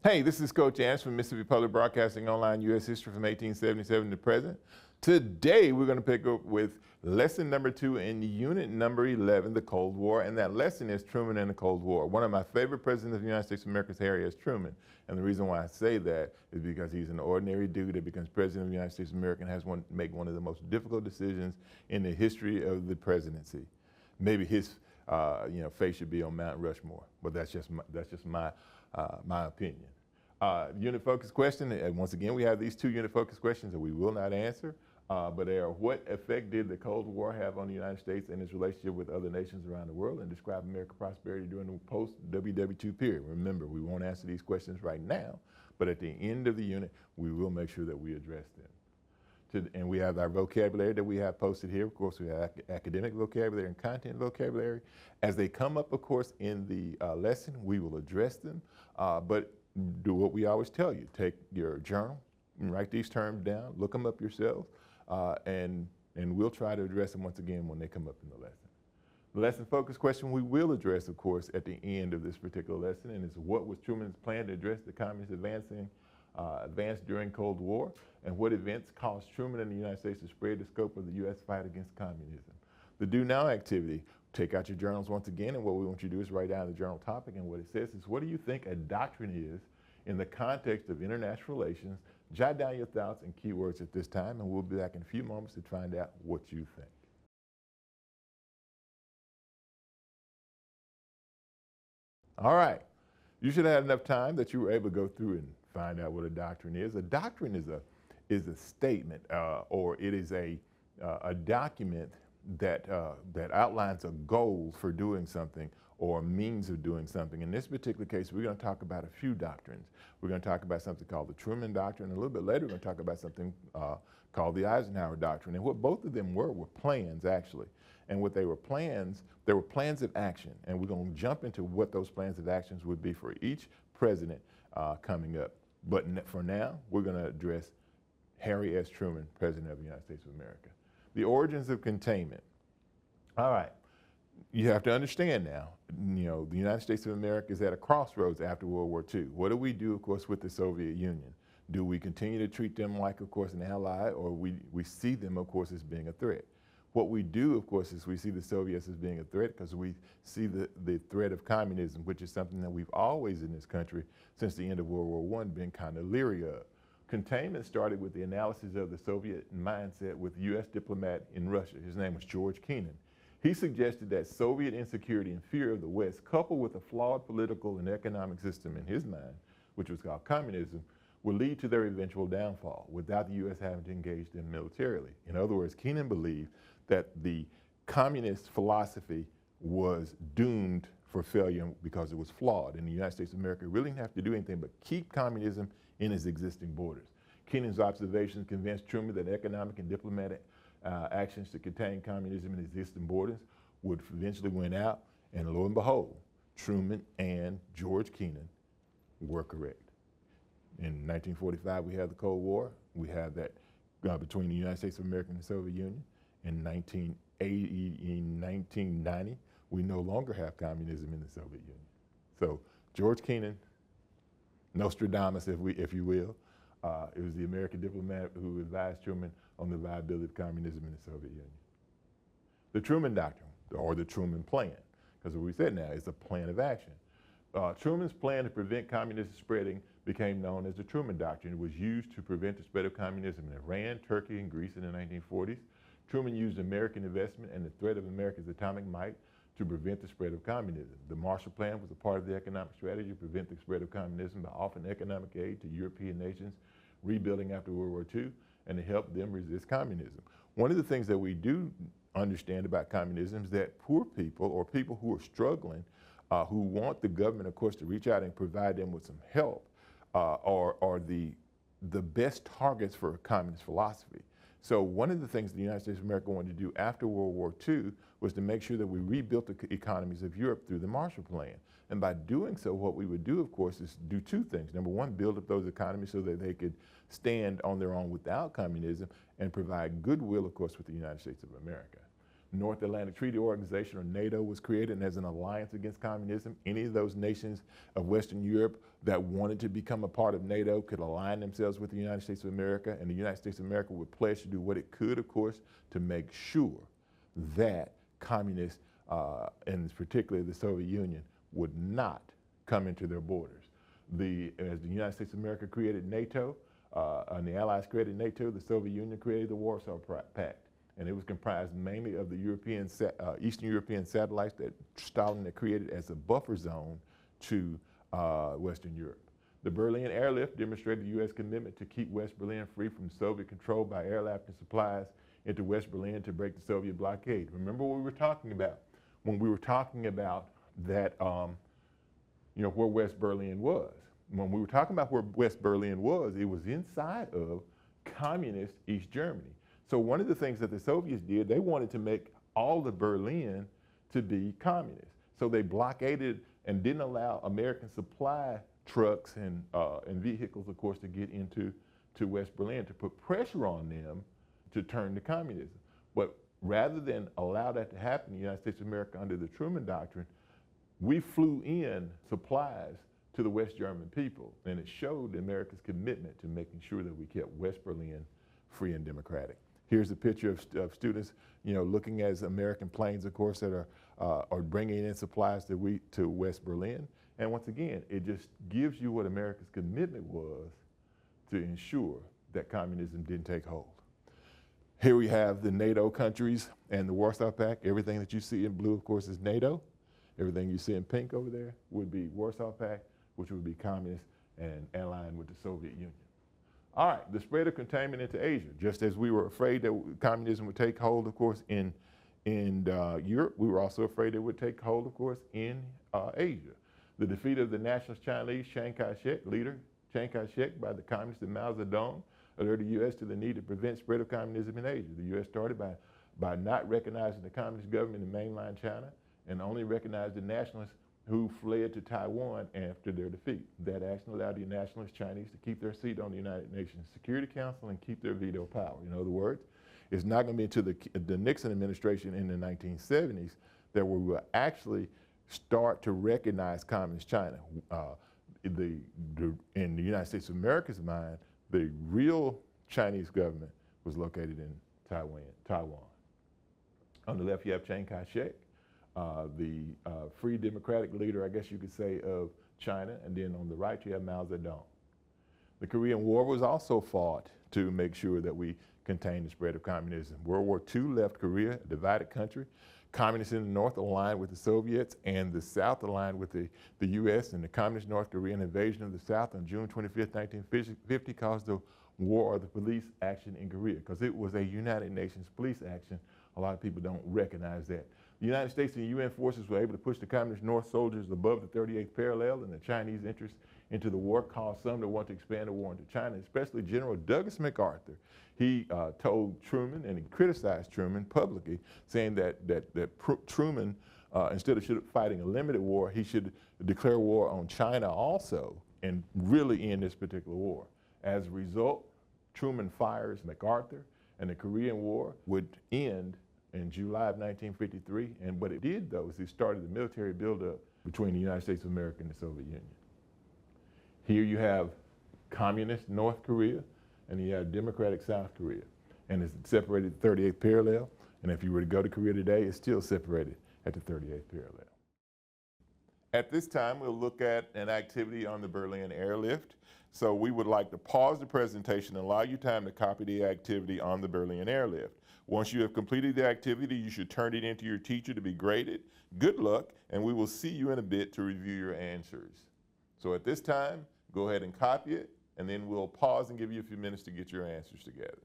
Hey, this is Coach Anderson from Mississippi Public Broadcasting Online, U.S. History from 1877 to present. Today, we're going to pick up with lesson number 2 in unit number 11, the Cold War, and that lesson is Truman and the Cold War. One of my favorite presidents of the United States of America is Harry S. Truman, and the reason why I say that is because he's an ordinary dude that becomes president of the United States of America and has to make one of the most difficult decisions in the history of the presidency. Maybe his face should be on Mount Rushmore, but that's just my opinion. Unit focus question, and once again, we have these 2 unit focus questions that we will not answer, but they are: what effect did the Cold War have on the United States and its relationship with other nations around the world, and describe American prosperity during the post-WW2 period? Remember, we won't answer these questions right now, but at the end of the unit, we will make sure that we address them. And we have our vocabulary that we have posted here. Of course, we have academic vocabulary and content vocabulary. As they come up, of course, in the lesson, we will address them, but do what we always tell you. Take your journal and write these terms down, look them up yourself, and we'll try to address them once again when they come up in the lesson. The lesson focus question we will address, of course, at the end of this particular lesson, and it's: what was Truman's plan to address the communist advance during Cold War, and what events caused Truman and the United States to spread the scope of the U.S. fight against communism? The do now activity: take out your journals once again, and what we want you to do is write down the journal topic, and what it says is: what do you think a doctrine is in the context of international relations? Jot down your thoughts and keywords at this time, and we'll be back in a few moments to find out what you think. All right, you should have had enough time that you were able to go through and find out what a doctrine is. A doctrine is a statement, or it is a document that outlines a goal for doing something or a means of doing something. In this particular case, we're going to talk about a few doctrines. We're going to talk about something called the Truman Doctrine, and a little bit later we're going to talk about something called the Eisenhower Doctrine. And what both of them were plans, actually. And what they were plans of action. And we're going to jump into what those plans of actions would be for each president coming up. But for now, we're going to address Harry S. Truman, President of the United States of America. The origins of containment. All right, you have to understand now, the United States of America is at a crossroads after World War II. What do we do, of course, with the Soviet Union? Do we continue to treat them like, of course, an ally, or we see them, of course, as being a threat? What we do, of course, is we see the Soviets as being a threat because we see the threat of communism, which is something that we've always in this country since the end of World War I been kind of leery of. Containment started with the analysis of the Soviet mindset with U.S. diplomat in Russia. His name was George Kennan. He suggested that Soviet insecurity and fear of the West, coupled with a flawed political and economic system in his mind, which was called communism, would lead to their eventual downfall without the U.S. having to engage them militarily. In other words, Kennan believed that the communist philosophy was doomed for failure because it was flawed, and the United States of America really didn't have to do anything but keep communism in its existing borders. Kennan's observations convinced Truman that economic and diplomatic actions to contain communism in existing borders would eventually win out, and lo and behold, Truman and George Kennan were correct. In 1945, we had the Cold War. We had that between the United States of America and the Soviet Union. In 1990, we no longer have communism in the Soviet Union. So George Kennan, Nostradamus, if you will, it was the American diplomat who advised Truman on the viability of communism in the Soviet Union. The Truman Doctrine, or the Truman Plan, because what we said now is a plan of action. Truman's plan to prevent communism spreading became known as the Truman Doctrine. It was used to prevent the spread of communism in Iran, Turkey, and Greece in the 1940s. Truman used American investment and the threat of America's atomic might to prevent the spread of communism. The Marshall Plan was a part of the economic strategy to prevent the spread of communism by offering economic aid to European nations rebuilding after World War II and to help them resist communism. One of the things that we do understand about communism is that poor people, or people who are struggling, who want the government, of course, to reach out and provide them with some help, are the best targets for communist philosophy. So one of the things the United States of America wanted to do after World War II was to make sure that we rebuilt the economies of Europe through the Marshall Plan. And by doing so, what we would do, of course, is do 2 things. Number one, build up those economies so that they could stand on their own without communism and provide goodwill, of course, with the United States of America. North Atlantic Treaty Organization, or NATO, was created as an alliance against communism. Any of those nations of Western Europe that wanted to become a part of NATO could align themselves with the United States of America, and the United States of America would pledge to do what it could, of course, to make sure that communists, and particularly the Soviet Union, would not come into their borders. As the United States of America created NATO, and the Allies created NATO, the Soviet Union created the Warsaw Pact. And it was comprised mainly of the Eastern European satellites that Stalin had created as a buffer zone to Western Europe. The Berlin Airlift demonstrated the U.S. commitment to keep West Berlin free from Soviet control by airlifting supplies into West Berlin to break the Soviet blockade. Remember what we were talking about when we were talking about that, where West Berlin was. When we were talking about where West Berlin was, it was inside of communist East Germany. So one of the things that the Soviets did, they wanted to make all of Berlin to be communist. So they blockaded and didn't allow American supply trucks and vehicles, of course, to get into West Berlin, to put pressure on them to turn to communism. But rather than allow that to happen in the United States of America under the Truman Doctrine, we flew in supplies to the West German people, and it showed America's commitment to making sure that we kept West Berlin free and democratic. Here's a picture of students, looking as American planes, of course, that are bringing in supplies to West Berlin. And once again, it just gives you what America's commitment was to ensure that communism didn't take hold. Here we have the NATO countries and the Warsaw Pact. Everything that you see in blue, of course, is NATO. Everything you see in pink over there would be Warsaw Pact, which would be communist and aligned with the Soviet Union. All right, the spread of containment into Asia. Just as we were afraid that communism would take hold, of course, in Europe, we were also afraid it would take hold, of course, in Asia. The defeat of the nationalist Chinese leader Chiang Kai-shek by the communists of Mao Zedong alerted the U.S. to the need to prevent spread of communism in Asia. The U.S. started by not recognizing the communist government in mainland China and only recognized the nationalists who fled to Taiwan after their defeat. That action allowed the nationalist Chinese to keep their seat on the United Nations Security Council and keep their veto power. In other words, it's not going to be until the Nixon administration in the 1970s that we will actually start to recognize communist China. In the United States of America's mind, the real Chinese government was located in Taiwan. On the left, you have Chiang Kai-shek, the free democratic leader, I guess you could say, of China, and then on the right you have Mao Zedong. The Korean War was also fought to make sure that we contained the spread of communism. World War II left Korea a divided country. Communists in the north aligned with the Soviets, and the south aligned with the U.S., and the communist North Korean invasion of the south on June 25th, 1950 caused the war or the police action in Korea, because it was a United Nations police action. A lot of people don't recognize that. The United States and UN forces were able to push the communist North soldiers above the 38th parallel, and the Chinese interest into the war caused some to want to expand the war into China, especially General Douglas MacArthur. He told Truman, and he criticized Truman publicly, saying that Truman, instead of fighting a limited war, he should declare war on China also and really end this particular war. As a result, Truman fires MacArthur, and the Korean War would end in July of 1953. And what it did, though, is it started the military buildup between the United States of America and the Soviet Union. Here you have communist North Korea, and you have democratic South Korea. And it's separated at the 38th parallel. And if you were to go to Korea today, it's still separated at the 38th parallel. At this time, we'll look at an activity on the Berlin Airlift. So we would like to pause the presentation and allow you time to copy the activity on the Berlin Airlift. Once you have completed the activity, you should turn it into your teacher to be graded. Good luck, and we will see you in a bit to review your answers. So at this time, go ahead and copy it, and then we'll pause and give you a few minutes to get your answers together.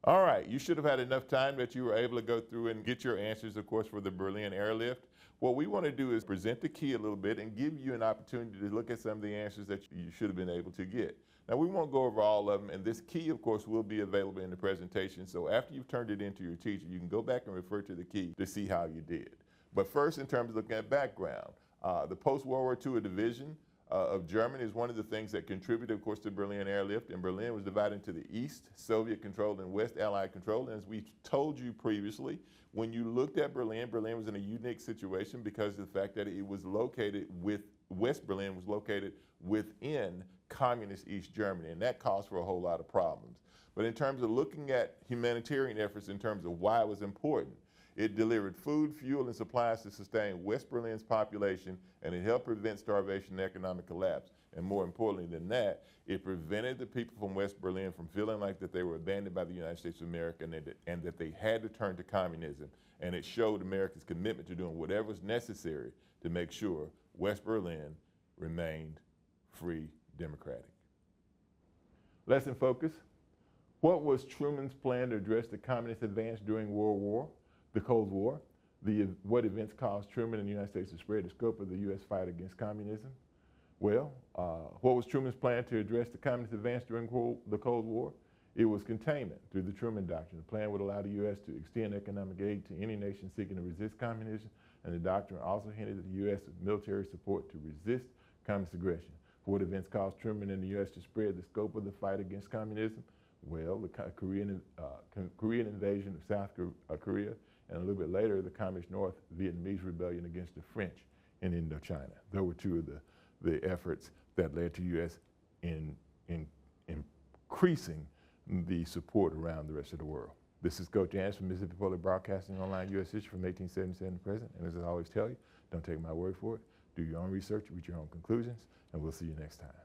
All right, you should have had enough time that you were able to go through and get your answers, of course, for the Berlin Airlift. What we want to do is present the key a little bit and give you an opportunity to look at some of the answers that you should have been able to get. Now, we won't go over all of them, and this key, of course, will be available in the presentation. So after you've turned it into your teacher, you can go back and refer to the key to see how you did. But first, in terms of looking at background, the post-World War II division of Germany is one of the things that contributed, of course, to Berlin airlift. And Berlin was divided into the East, Soviet-controlled, and West Allied-controlled. And as we told you previously, when you looked at Berlin, Berlin was in a unique situation because of the fact that it was located West Berlin was located within communist East Germany, and that caused for a whole lot of problems. But in terms of looking at humanitarian efforts in terms of why it was important, it delivered food, fuel, and supplies to sustain West Berlin's population, and it helped prevent starvation and economic collapse. And more importantly than that, it prevented the people from West Berlin from feeling like that they were abandoned by the United States of America and that they had to turn to communism. And it showed America's commitment to doing whatever was necessary to make sure West Berlin remained free, democratic. Lesson focus. What was Truman's plan to address the communist advance during the Cold War? What events caused Truman and the United States to spread the scope of the U.S. fight against communism? Well, what was Truman's plan to address the communist advance during the Cold War? It was containment through the Truman Doctrine. The plan would allow the U.S. to extend economic aid to any nation seeking to resist communism, and the doctrine also hinted at the U.S. military support to resist communist aggression. What events caused Truman and the U.S. to spread the scope of the fight against communism? Well, the Korean invasion of South Korea, and a little bit later, the Communist North Vietnamese rebellion against the French in Indochina. Those were two of the efforts that led to U.S. in increasing the support around the rest of the world. This is Coach Ans from Mississippi Public Broadcasting Online U.S. History from 1877 to present. And as I always tell you, don't take my word for it. Do your own research, reach your own conclusions, and we'll see you next time.